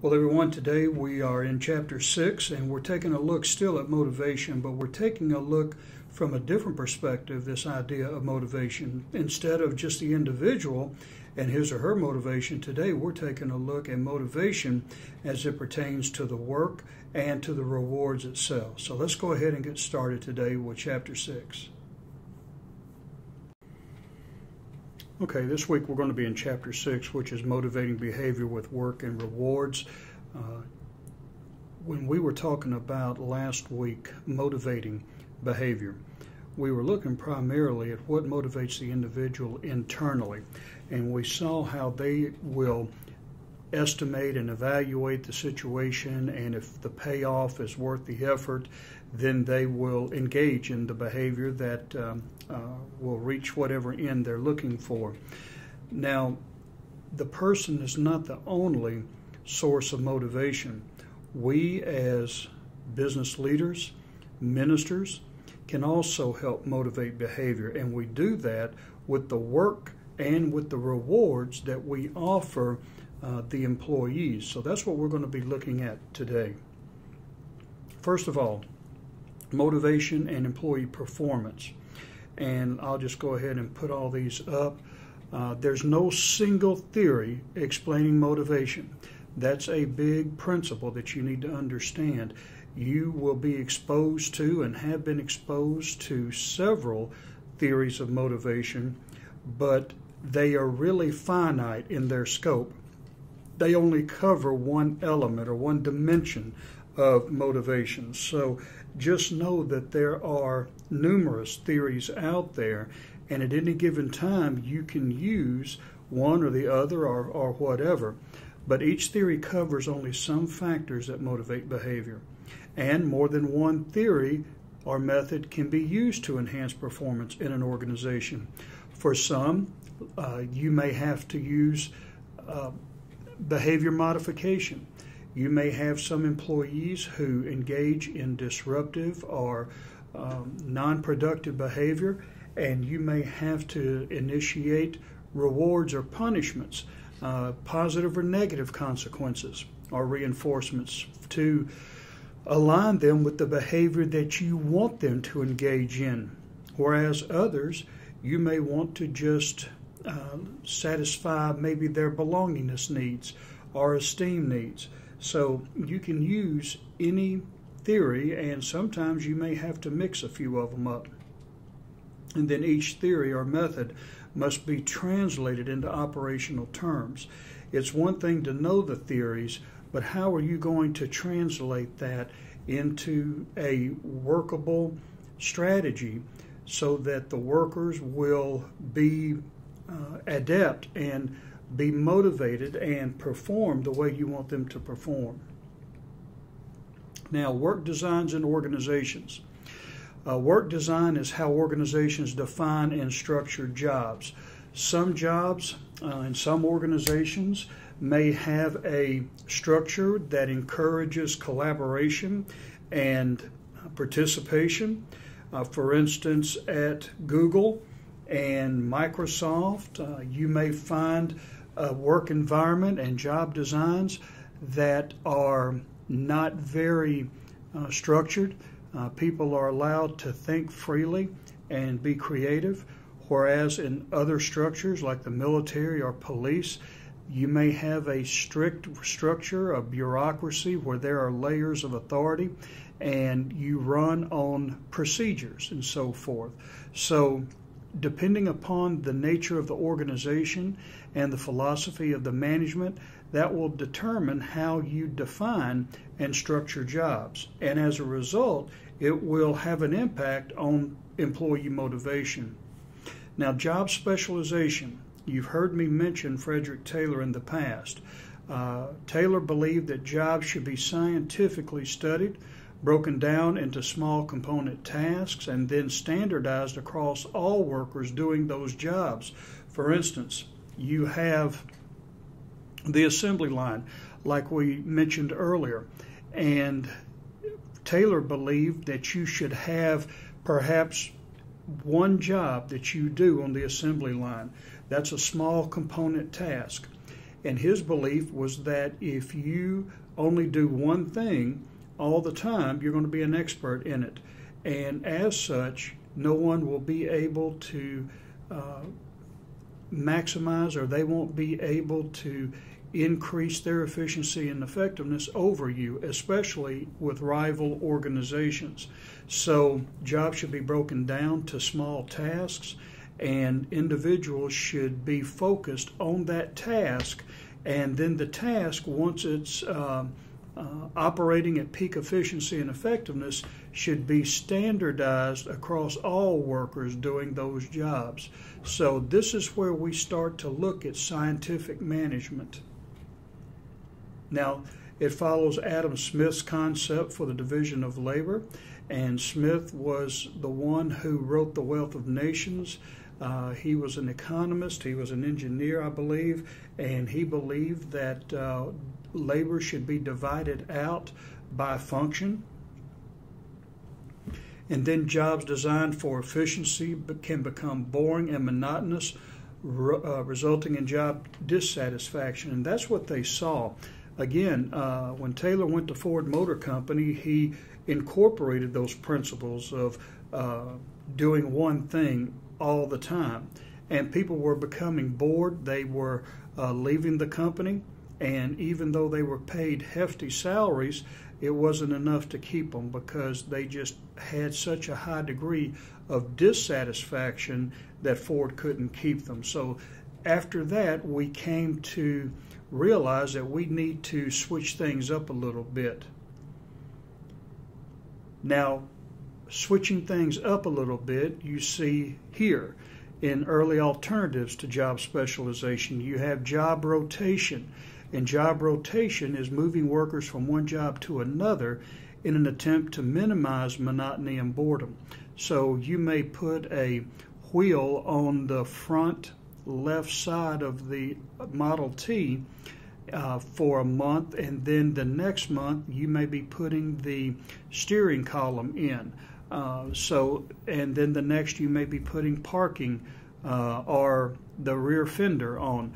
Well, everyone, today we are in Chapter 6, and we're taking a look still at motivation, but we're taking a look from a different perspective, this idea of motivation. Instead of just the individual and his or her motivation, today we're taking a look at motivation as it pertains to the work and to the rewards itself. So let's go ahead and get started today with Chapter 6. Okay, this week we're going to be in Chapter 6, which is motivating behavior with work and rewards. When we were talking about last week motivating behavior, we were looking primarily at what motivates the individual internally, and we saw how they will estimate and evaluate the situation, and if the payoff is worth the effort, then they will engage in the behavior that will reach whatever end they're looking for. Now, the person is not the only source of motivation. We as business leaders, ministers, can also help motivate behavior, and we do that with the work and with the rewards that we offer the employees. So that's what we're going to be looking at today. First of all, motivation and employee performance. And I'll just go ahead and put all these up. There's no single theory explaining motivation. That's a big principle that you need to understand. You will be exposed to and have been exposed to several theories of motivation, but they are really finite in their scope. They only cover one element or one dimension of motivation. So just know that there are numerous theories out there, and at any given time you can use one or the other or whatever. But each theory covers only some factors that motivate behavior. And more than one theory or method can be used to enhance performance in an organization. For some, you may have to use behavior modification. You may have some employees who engage in disruptive or non-productive behavior, and you may have to initiate rewards or punishments, positive or negative consequences or reinforcements to align them with the behavior that you want them to engage in. Whereas others, you may want to just satisfy maybe their belongingness needs or esteem needs. So you can use any theory, and sometimes you may have to mix a few of them up. And then each theory or method must be translated into operational terms. It's one thing to know the theories, but how are you going to translate that into a workable strategy so that the workers will be adept and be motivated and perform the way you want them to perform? Now, work designs in organizations. Work design is how organizations define and structure jobs. Some jobs in some organizations may have a structure that encourages collaboration and participation. For instance, at Google and Microsoft, you may find a work environment and job designs that are not very structured. People are allowed to think freely and be creative, whereas in other structures like the military or police, you may have a strict structure, a bureaucracy where there are layers of authority and you run on procedures and so forth. So depending upon the nature of the organization and the philosophy of the management, that will determine how you define and structure jobs. And as a result, it will have an impact on employee motivation. Now, job specialization. You've heard me mention Frederick Taylor in the past. Taylor believed that jobs should be scientifically studied, broken down into small component tasks, and then standardized across all workers doing those jobs. For instance, you have the assembly line, like we mentioned earlier, and Taylor believed that you should have perhaps one job that you do on the assembly line. That's a small component task. And his belief was that if you only do one thing all the time, you're going to be an expert in it. And as such, no one will be able to maximize, or they won't be able to increase their efficiency and effectiveness over you, especially with rival organizations. So jobs should be broken down to small tasks, and individuals should be focused on that task, and then the task, once it's operating at peak efficiency and effectiveness, should be standardized across all workers doing those jobs. So this is where we start to look at scientific management. Now, it follows Adam Smith's concept for the division of labor, and Smith was the one who wrote The Wealth of Nations. He was an economist, he was an engineer, I believe, and he believed that labor should be divided out by function. And then jobs designed for efficiency can become boring and monotonous, resulting in job dissatisfaction. And that's what they saw. Again, when Taylor went to Ford Motor Company, he incorporated those principles of doing one thing all the time. And people were becoming bored. They were leaving the company. And even though they were paid hefty salaries, it wasn't enough to keep them, because they just had such a high degree of dissatisfaction that Ford couldn't keep them. So after that, we came to realize that we need to switch things up a little bit. Now, switching things up a little bit, you see here in early alternatives to job specialization, you have job rotation. And job rotation is moving workers from one job to another in an attempt to minimize monotony and boredom. So you may put a wheel on the front left side of the Model T for a month, and then the next month you may be putting the steering column in. And then the next you may be putting parking or the rear fender on.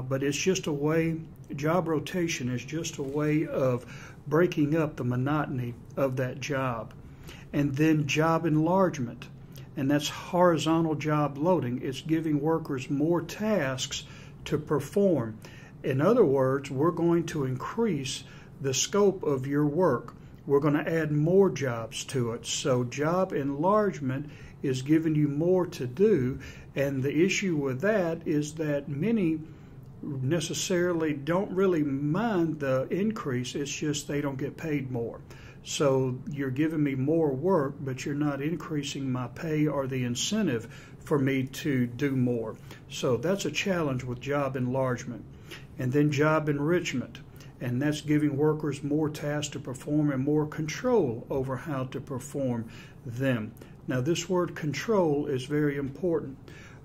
But it's just a way, job rotation is just a way of breaking up the monotony of that job. And then job enlargement, and that's horizontal job loading. It's giving workers more tasks to perform. In other words, we're going to increase the scope of your work. We're going to add more jobs to it. So job enlargement is giving you more to do, and the issue with that is that many necessarily don't really mind the increase. It's just they don't get paid more. So you're giving me more work, but you're not increasing my pay or the incentive for me to do more. So that's a challenge with job enlargement. And then job enrichment, and that's giving workers more tasks to perform and more control over how to perform them. Now, this word control is very important,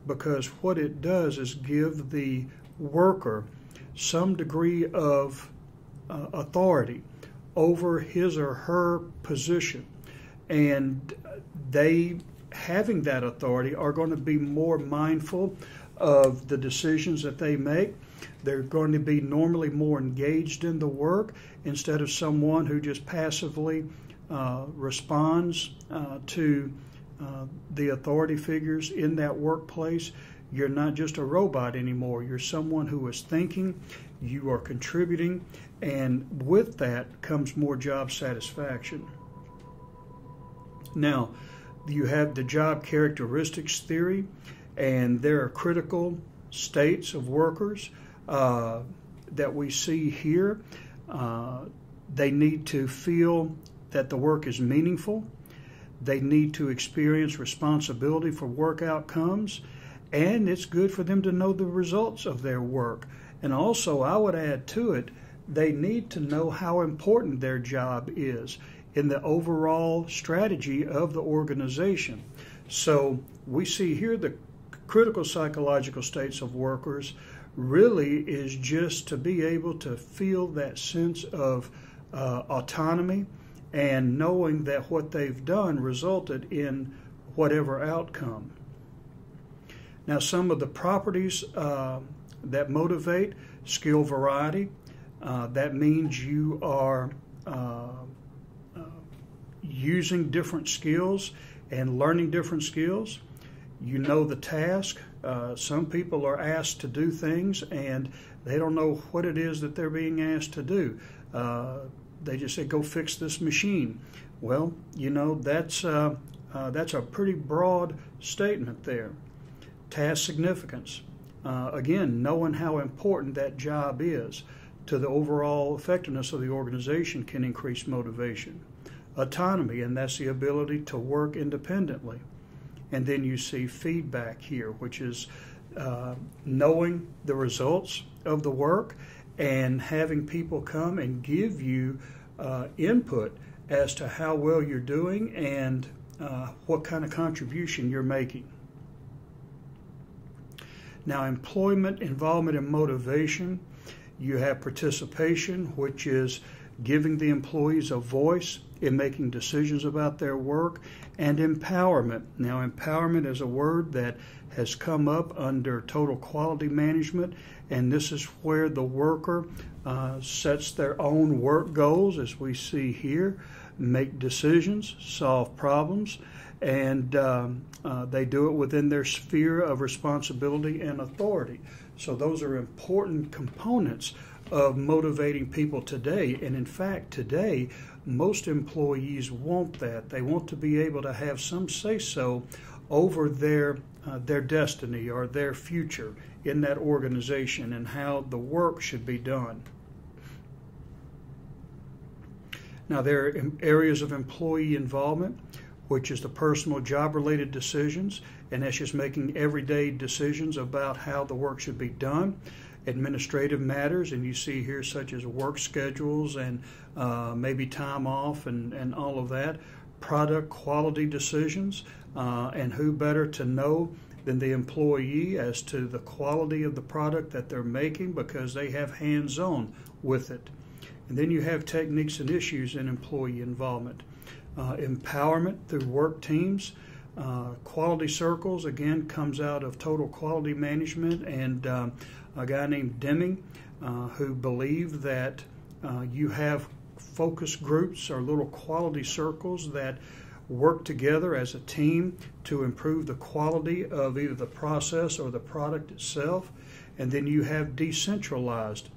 because what it does is give the worker some degree of authority over his or her position, and they, having that authority, are going to be more mindful of the decisions that they make. They're going to be normally more engaged in the work instead of someone who just passively responds to the authority figures in that workplace. You're not just a robot anymore. You're someone who is thinking, you are contributing, and with that comes more job satisfaction. Now, you have the job characteristics theory, and there are critical states of workers that we see here. They need to feel that the work is meaningful. They need to experience responsibility for work outcomes, and it's good for them to know the results of their work. And also, I would add to it, they need to know how important their job is in the overall strategy of the organization. So we see here the critical psychological states of workers really is just to be able to feel that sense of autonomy and knowing that what they've done resulted in whatever outcome. Now, some of the properties that motivate skill variety. That means you are using different skills and learning different skills. You know the task. Some people are asked to do things and they don't know what it is that they're being asked to do. They just say, go fix this machine. Well, you know, that's a pretty broad statement there. Task significance. Again, knowing how important that job is to the overall effectiveness of the organization can increase motivation. Autonomy, and that's the ability to work independently. And then you see feedback here, which is knowing the results of the work and having people come and give you input as to how well you're doing and what kind of contribution you're making. Now, employment, involvement, and motivation. You have participation, which is giving the employees a voice in making decisions about their work, and empowerment. Now, empowerment is a word that has come up under total quality management, and this is where the worker sets their own work goals, as we see here, make decisions, solve problems, and they do it within their sphere of responsibility and authority. So those are important components of motivating people today. And in fact, today, most employees want that. They want to be able to have some say-so over their destiny or their future in that organization and how the work should be done. Now, there are areas of employee involvement, which is the personal job-related decisions, and that's just making everyday decisions about how the work should be done. Administrative matters, and you see here such as work schedules and maybe time off and all of that. Product quality decisions, and who better to know than the employee as to the quality of the product that they're making, because they have hands-on with it. And then you have techniques and issues in employee involvement. Empowerment through work teams. Quality circles, again, comes out of total quality management, and a guy named Deming who believed that you have focus groups or little quality circles that work together as a team to improve the quality of either the process or the product itself. And then you have decentralized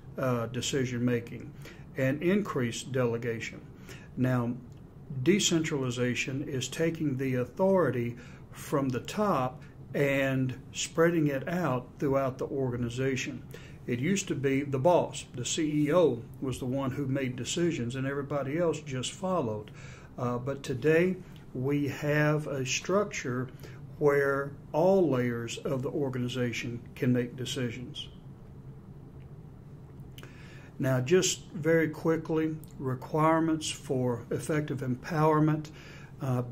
decision making and increased delegation. Now, decentralization is taking the authority from the top and spreading it out throughout the organization. It used to be the boss, the CEO, was the one who made decisions and everybody else just followed. But today we have a structure where all layers of the organization can make decisions. Now, just very quickly, requirements for effective empowerment.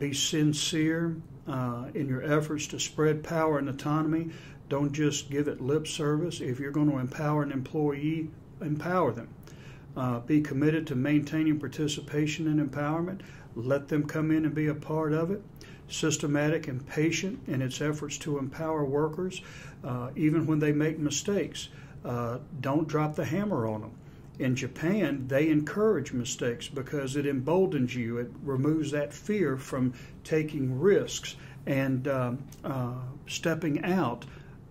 Be sincere in your efforts to spread power and autonomy. Don't just give it lip service. If you're going to empower an employee, empower them. Be committed to maintaining participation and empowerment. Let them come in and be a part of it. Systematic and patient in its efforts to empower workers, even when they make mistakes. Don't drop the hammer on them. In Japan, they encourage mistakes because it emboldens you. It removes that fear from taking risks and stepping out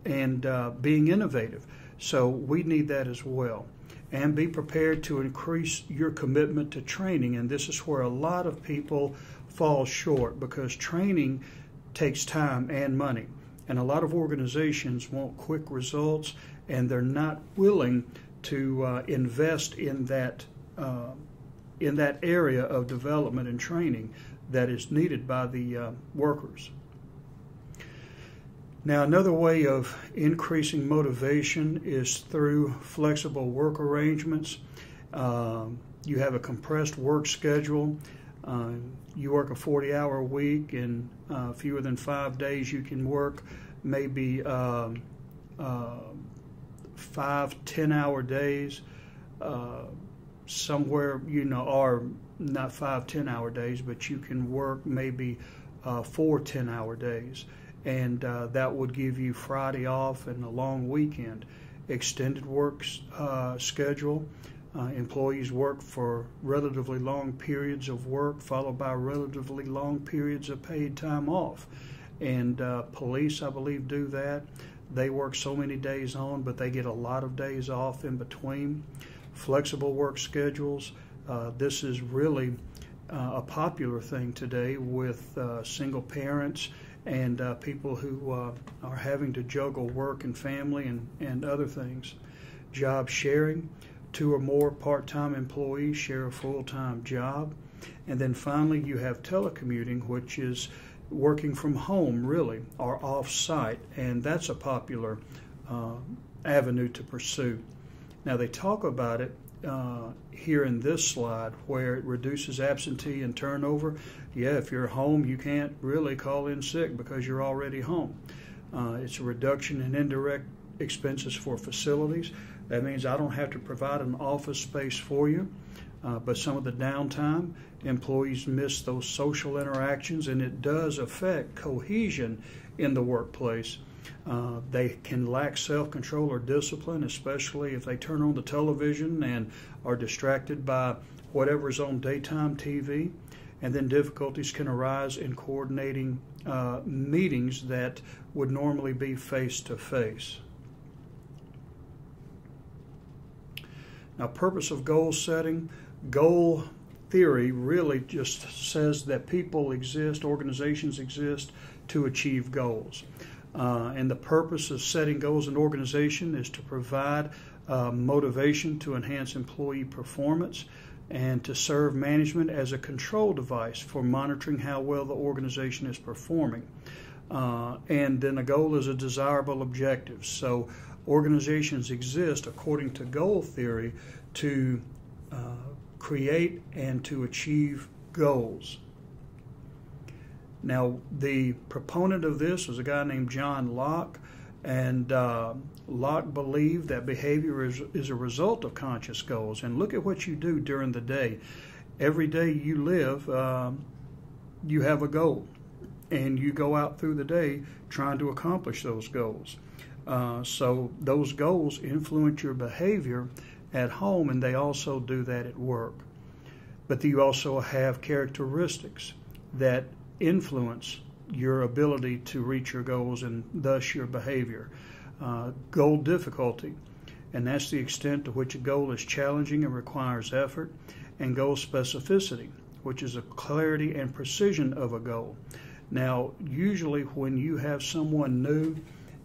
and being innovative. So we need that as well. And be prepared to increase your commitment to training. And this is where a lot of people fall short, because training takes time and money. And a lot of organizations want quick results, and they're not willing to invest in that area of development and training that is needed by the workers. Now, another way of increasing motivation is through flexible work arrangements. You have a compressed work schedule. You work a 40-hour week, and fewer than 5 days you can work maybe 5 10-hour days, somewhere, or not 5 10-hour days, but you can work maybe 4 10-hour days, and that would give you Friday off and a long weekend. extended work schedule. Employees work for relatively long periods of work followed by relatively long periods of paid time off. And police, I believe, do that. They work so many days on, but they get a lot of days off in between. Flexible work schedules. This is really a popular thing today with single parents and people who are having to juggle work and family and other things. Job sharing. 2 or more part-time employees share a full-time job. And then finally you have telecommuting, which is working from home really, or off-site, and that's a popular avenue to pursue. Now they talk about it here in this slide where it reduces absentee and turnover. Yeah, if you're home, you can't really call in sick because you're already home. It's a reduction in indirect expenses for facilities. That means I don't have to provide an office space for you, but some of the downtime, employees miss those social interactions, and it does affect cohesion in the workplace. They can lack self-control or discipline, especially if they turn on the television and are distracted by whatever's on daytime TV. And then difficulties can arise in coordinating meetings that would normally be face-to-face. Now, purpose of goal setting. Goal theory really just says that people exist, organizations exist to achieve goals. And the purpose of setting goals in organization is to provide motivation to enhance employee performance and to serve management as a control device for monitoring how well the organization is performing. And then a goal is a desirable objective. So organizations exist, according to goal theory, to create and to achieve goals. Now, the proponent of this was a guy named John Locke, and Locke believed that behavior is a result of conscious goals. And look at what you do during the day. Every day you live, you have a goal, and you go out through the day trying to accomplish those goals. So those goals influence your behavior at home, and they also do that at work. But you also have characteristics that influence your ability to reach your goals and thus your behavior. Goal difficulty, and that's the extent to which a goal is challenging and requires effort. And goal specificity, which is a clarity and precision of a goal. Now, usually when you have someone new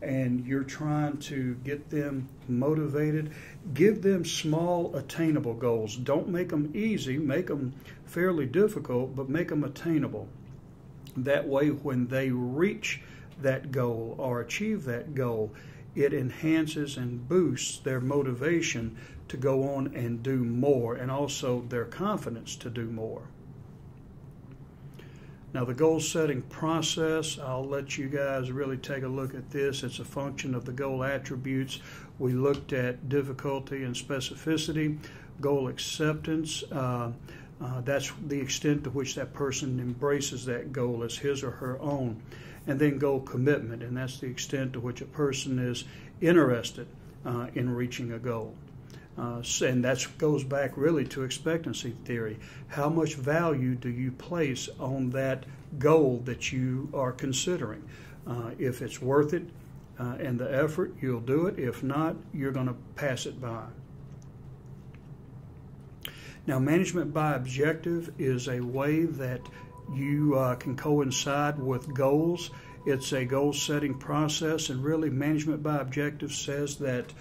and you're trying to get them motivated, give them small, attainable goals. Don't make them easy, make them fairly difficult, but make them attainable. That way, when they reach that goal or achieve that goal, it enhances and boosts their motivation to go on and do more, and also their confidence to do more. Now, the goal setting process, I'll let you guys really take a look at this. It's a function of the goal attributes. We looked at difficulty and specificity. Goal acceptance, that's the extent to which that person embraces that goal as his or her own. And then goal commitment, and that's the extent to which a person is interested in reaching a goal. And that goes back really to expectancy theory. How much value do you place on that goal that you are considering? If it's worth it and the effort, you'll do it. If not, you're going to pass it by. Now, management by objective is a way that you can coincide with goals. It's a goal-setting process, and really management by objective says that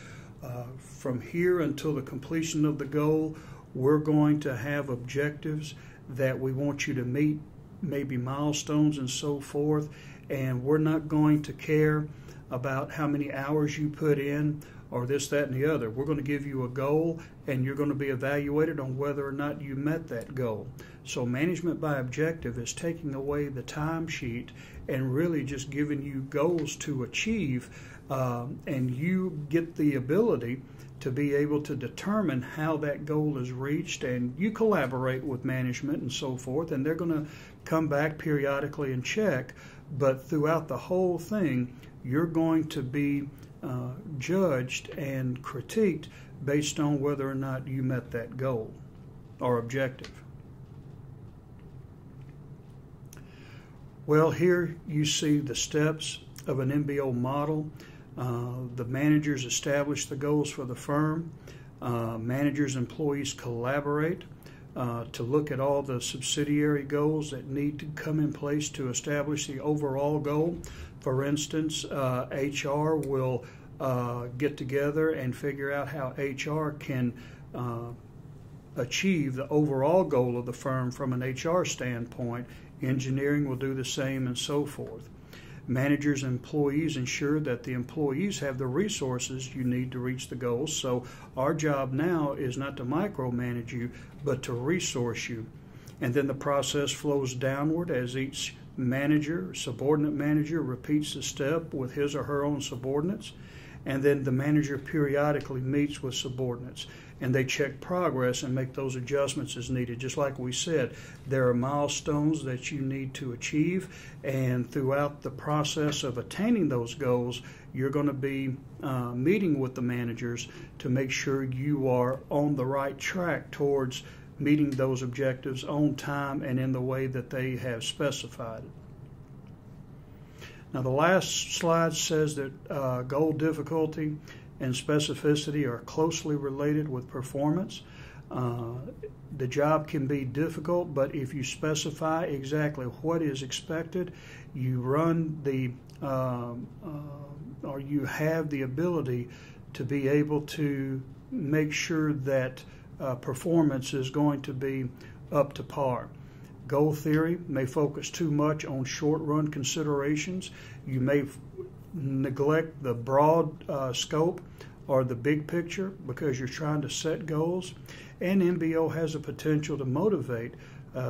from here until the completion of the goal, we're going to have objectives that we want you to meet, maybe milestones and so forth, and we're not going to care about how many hours you put in or this, that, and the other. We're going to give you a goal, and you're going to be evaluated on whether or not you met that goal. So management by objective is taking away the timesheet and really just giving you goals to achieve, and you get the ability to be able to determine how that goal is reached, and you collaborate with management and so forth, and they're going to come back periodically and check, but throughout the whole thing, you're going to be judged and critiqued based on whether or not you met that goal or objective. Well, here you see the steps of an MBO model. The managers establish the goals for the firm. Managers and employees collaborate to look at all the subsidiary goals that need to come in place to establish the overall goal. For instance, HR will get together and figure out how HR can achieve the overall goal of the firm from an HR standpoint. Engineering will do the same, and so forth. Managers and employees ensure that the employees have the resources you need to reach the goals. So our job now is not to micromanage you, but to resource you. And then the process flows downward as each manager, subordinate manager, repeats the step with his or her own subordinates. And then the manager periodically meets with subordinates, and they check progress and make those adjustments as needed. Just like we said, there are milestones that you need to achieve, and throughout the process of attaining those goals, you're going to be meeting with the managers to make sure you are on the right track towards meeting those objectives on time and in the way that they have specified it. Now, the last slide says that goal difficulty and specificity are closely related with performance. The job can be difficult, but if you specify exactly what is expected, you run the or you have the ability to be able to make sure that performance is going to be up to par. Goal theory may focus too much on short-run considerations. You may neglect the broad scope or the big picture because you're trying to set goals. And MBO has a potential to motivate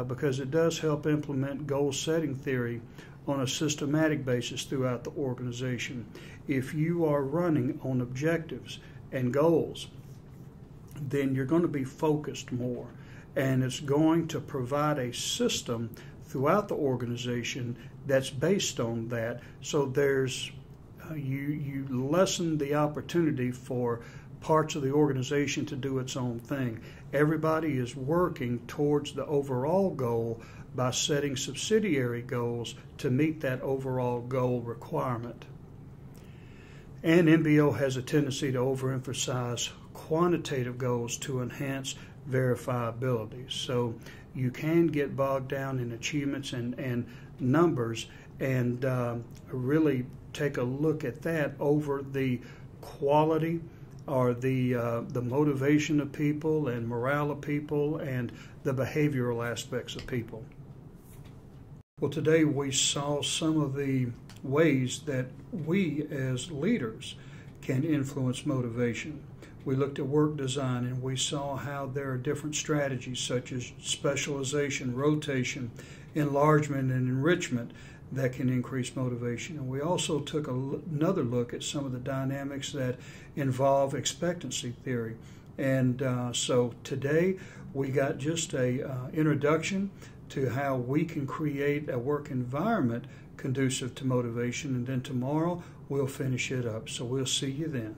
because it does help implement goal-setting theory on a systematic basis throughout the organization. If you are running on objectives and goals, then you're going to be focused more. And it's going to provide a system throughout the organization that's based on that. So there's you lessen the opportunity for parts of the organization to do its own thing. Everybody is working towards the overall goal by setting subsidiary goals to meet that overall goal requirement. And MBO has a tendency to overemphasize quantitative goals to enhance verifiability. So you can get bogged down in achievements and numbers and really take a look at that over the quality or the motivation of people and morale of people and the behavioral aspects of people. Well, today we saw some of the ways that we as leaders can influence motivation. We looked at work design and we saw how there are different strategies such as specialization, rotation, enlargement, and enrichment that can increase motivation. And we also took another look at some of the dynamics that involve expectancy theory. And so today we got just a introduction to how we can create a work environment conducive to motivation, and then tomorrow we'll finish it up. So we'll see you then.